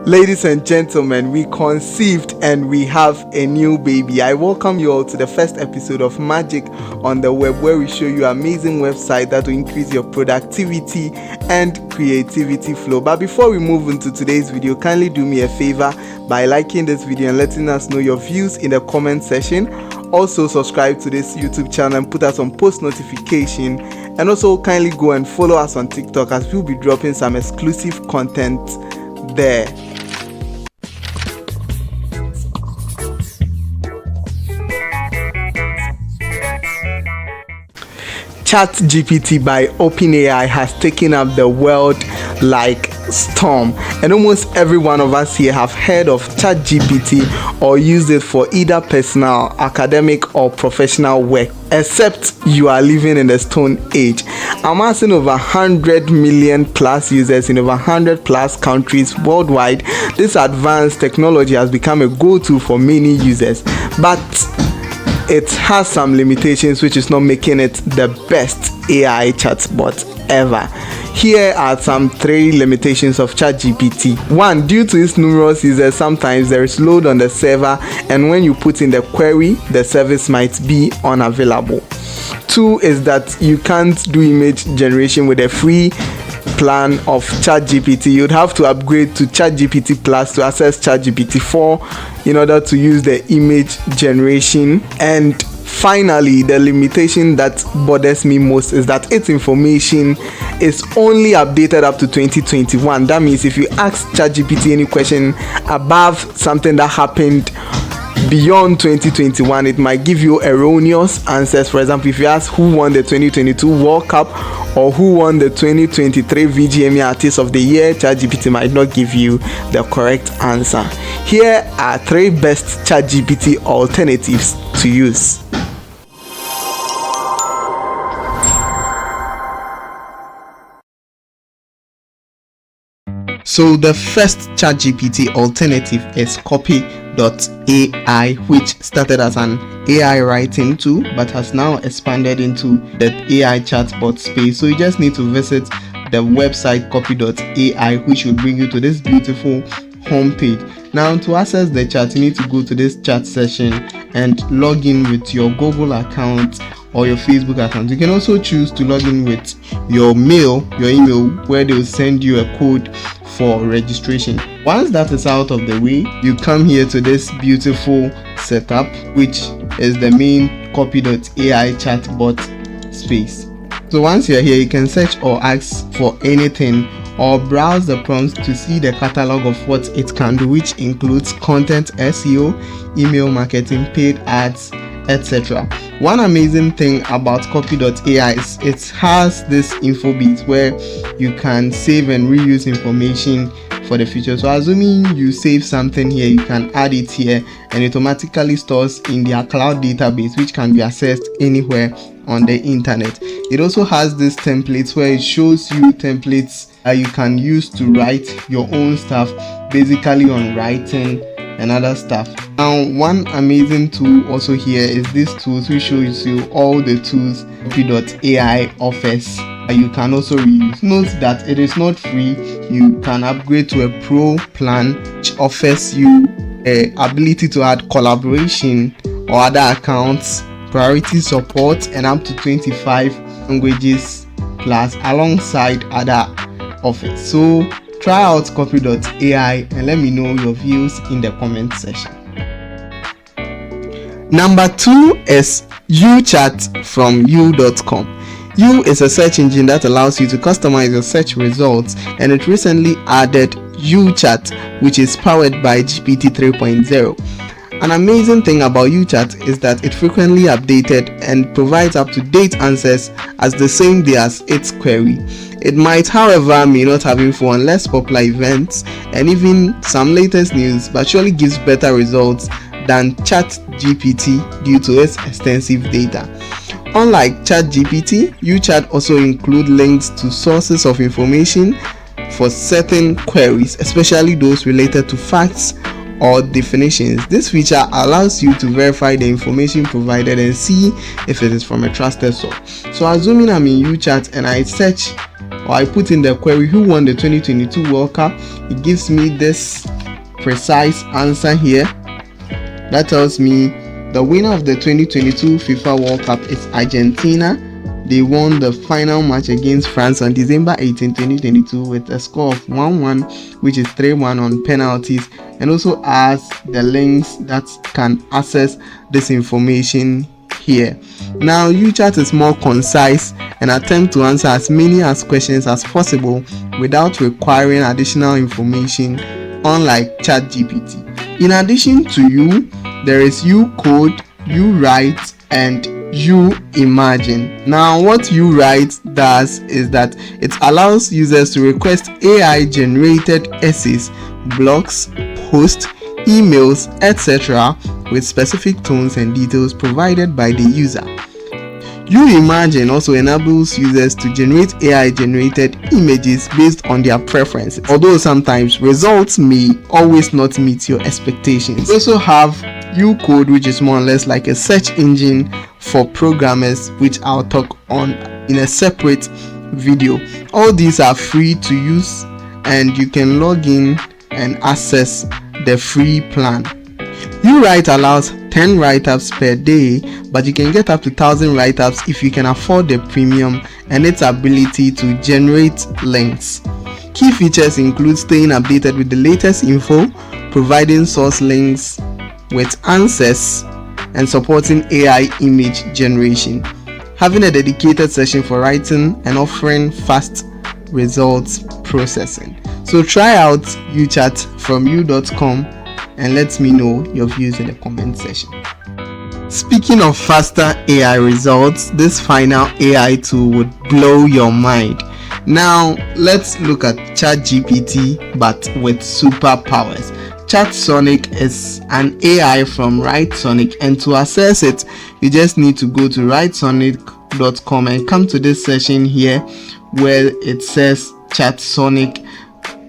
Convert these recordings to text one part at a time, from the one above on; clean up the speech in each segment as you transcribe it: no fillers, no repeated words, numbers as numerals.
Ladies and gentlemen, we conceived and we have a new baby. I welcome you all to the first episode of Magic on the Web, where we show you amazing website that will increase your productivity and creativity flow. But before we move into today's video, kindly do me a favor by liking this video and letting us know your views in the comment section. Also subscribe to this YouTube channel and put us on post notification, and also kindly go and follow us on TikTok, as we'll be dropping some exclusive content there. ChatGPT by OpenAI has taken up the world like storm, and almost every one of us here have heard of ChatGPT or used it for either personal, academic or professional work, except you are living in the Stone Age. Amassing over 100 million plus users in over 100 plus countries worldwide, this advanced technology has become a go-to for many users, but it has some limitations, which is not making it the best AI chatbot ever. Here are some 3 limitations of ChatGPT. 1. Due to its numerous users, sometimes there is load on the server, and when you put in the query, the service might be unavailable. 2 is that you can't do image generation with a free plan of ChatGPT. You'd have to upgrade to ChatGPT Plus to access ChatGPT 4 in order to use the image generation. And finally, the limitation that bothers me most is that its information is only updated up to 2021. That means if you ask ChatGPT any question above something that happened beyond 2021, it might give you erroneous answers. For example, if you ask who won the 2022 World Cup or who won the 2023 VGMA Artist of the Year, ChatGPT might not give you the correct answer. Here are 3 best ChatGPT alternatives to use. So the first ChatGPT alternative is Copy.ai, which started as an AI writing tool but has now expanded into the AI chatbot space. So you just need to visit the website Copy.ai, which will bring you to this beautiful homepage. Now, to access the chat, you need to go to this chat session and log in with your Google account or your Facebook account. You can also choose to log in with your email, where they will send you a code for registration. Once that is out of the way, you come here to this beautiful setup, which is the main Copy.ai chatbot space. So once you're here, you can search or ask for anything or browse the prompts to see the catalog of what it can do, which includes content, SEO, email marketing, paid ads, etc. One amazing thing about Copy.ai is it has this info bit where you can save and reuse information for the future. So assuming you save something here, you can add it here and it automatically stores in their cloud database, which can be accessed anywhere on the internet. It also has this templates where it shows you templates that you can use to write your own stuff, basically on writing and other stuff. Now, one amazing tool also here is this tools, which shows you all the tools Copy.ai offers that you can also reuse. Note that it is not free. You can upgrade to a pro plan, which offers you the ability to add collaboration or other accounts, priority support, and up to 25 languages plus, alongside other offers. So try out Copy.ai and let me know your views in the comment section. Number 2 is UChat from you.com. You is a search engine that allows you to customize your search results, and it recently added UChat, which is powered by GPT 3.0. An amazing thing about UChat is that it frequently updated and provides up-to-date answers as the same day as its query. It might, however, may not have info on less popular events and even some latest news, but surely gives better results than ChatGPT due to its extensive data. Unlike ChatGPT, UChat also includes links to sources of information for certain queries, especially those related to facts or definitions. This feature allows you to verify the information provided and see if it is from a trusted source. So assuming I'm in UChat and I search or I put in the query who won the 2022 World Cup, it gives me this precise answer here. That tells me the winner of the 2022 FIFA World Cup is Argentina. They won the final match against France on December 18, 2022 with a score of 1-1, which is 3-1 on penalties, and also has the links that can access this information here. Now, UChat is more concise and attempt to answer as many questions as possible without requiring additional information, unlike ChatGPT. In addition to you, there is you code, you write, and you imagine. Now, what you write does is that it allows users to request AI generated essays, blogs, posts, emails, etc. with specific tones and details provided by the user. You Imagine also enables users to generate AI generated images based on their preferences, although sometimes results may always not meet your expectations. We also have You Code, which is more or less like a search engine for programmers, which I'll talk on in a separate video. All these are free to use and you can log in and access the free plan. You Write allows 10 write-ups per day, but you can get up to 1,000 write-ups if you can afford the premium and its ability to generate links. Key features include staying updated with the latest info, providing source links with answers, and supporting AI image generation. Having a dedicated session for writing and offering fast results processing. So try out UChat from you.com and let me know your views in the comment section. Speaking of faster AI results, this final AI tool would blow your mind. Now let's look at ChatGPT but with superpowers. ChatSonic is an AI from WriteSonic, and to access it you just need to go to writesonic.com and come to this section here where it says ChatSonic,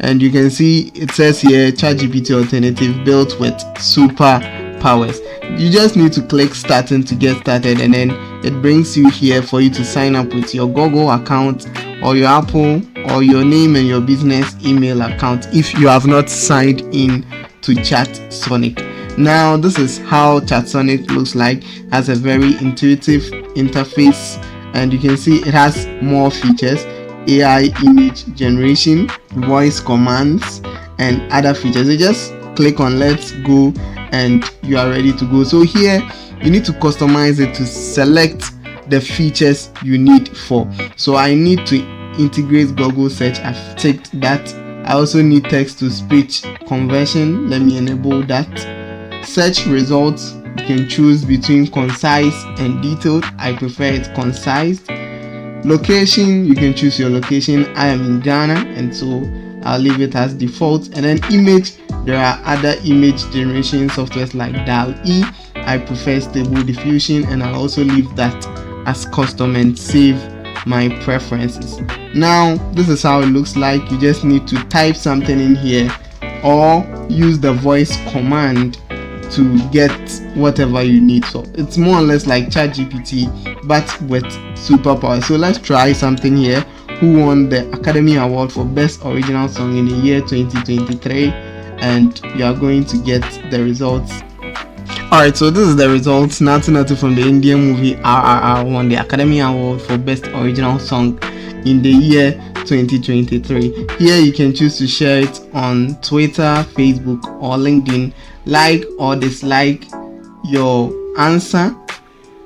and you can see it says here ChatGPT alternative built with superpowers. You just need to click starting to get started, and then it brings you here for you to sign up with your Google account or your Apple or your name and your business email account if you have not signed in to ChatSonic. Now this is how ChatSonic looks like. It has a very intuitive interface, and you can see it has more features: AI image generation, voice commands, and other features. You just click on let's go and you are ready to go. So here you need to customize it to select the features you need for. So I need to integrate Google search. I've ticked that. I also need text to speech conversion. Let me enable that. Search results, you can choose between concise and detailed. I prefer it concise. Location, you can choose your location. I am in Ghana, and so I'll leave it as default. And then image, there are other image generation softwares like DALL-E. I prefer Stable Diffusion, and I'll also leave that as custom and save my preferences. Now this is how it looks like. You just need to type something in here or use the voice command to get whatever you need. So it's more or less like ChatGPT but with superpower. So let's try something here. Who won the Academy Award for Best Original Song in the year 2023? And you are going to get the results. Alright, so this is the results. Natu from the Indian movie RRR won the Academy Award for Best Original Song in the year 2023. Here you can choose to share it on Twitter, Facebook, or LinkedIn. Like or dislike your answer,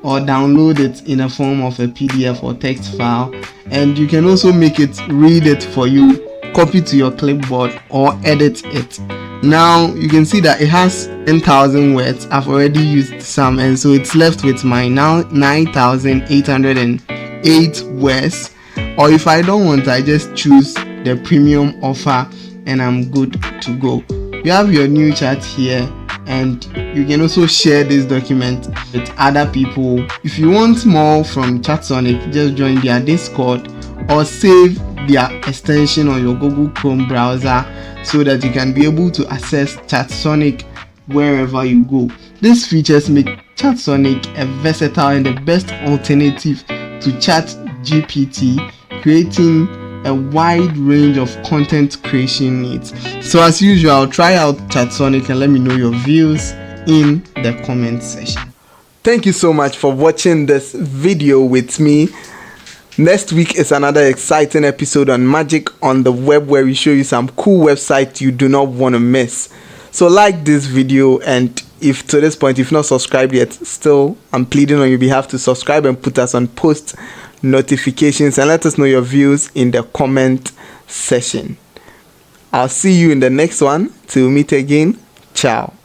or download it in a form of a PDF or text file, and you can also make it read it for you, copy to your clipboard, or edit it. Now you can see that it has 10,000 words. I've already used some, and so it's left with my now 9,808 words. Or if I don't want, I just choose the premium offer and I'm good to go. You have your new chat here, and you can also share this document with other people. If you want more from ChatSonic, just join their Discord or save their extension on your Google Chrome browser so that you can be able to access ChatSonic wherever you go. These features make ChatSonic a versatile and the best alternative to ChatGPT, creating a wide range of content creation needs. So as usual, try out ChatSonic and let me know your views in the comment section. Thank you so much for watching this video with me. Next week is another exciting episode on Magic on the Web, where we show you some cool websites you do not want to miss. So like this video, and if to this point you've not subscribed yet, still I'm pleading on your behalf to subscribe and put us on post notifications, and let us know your views in the comment section. I'll see you in the next one. Till we meet again. Ciao.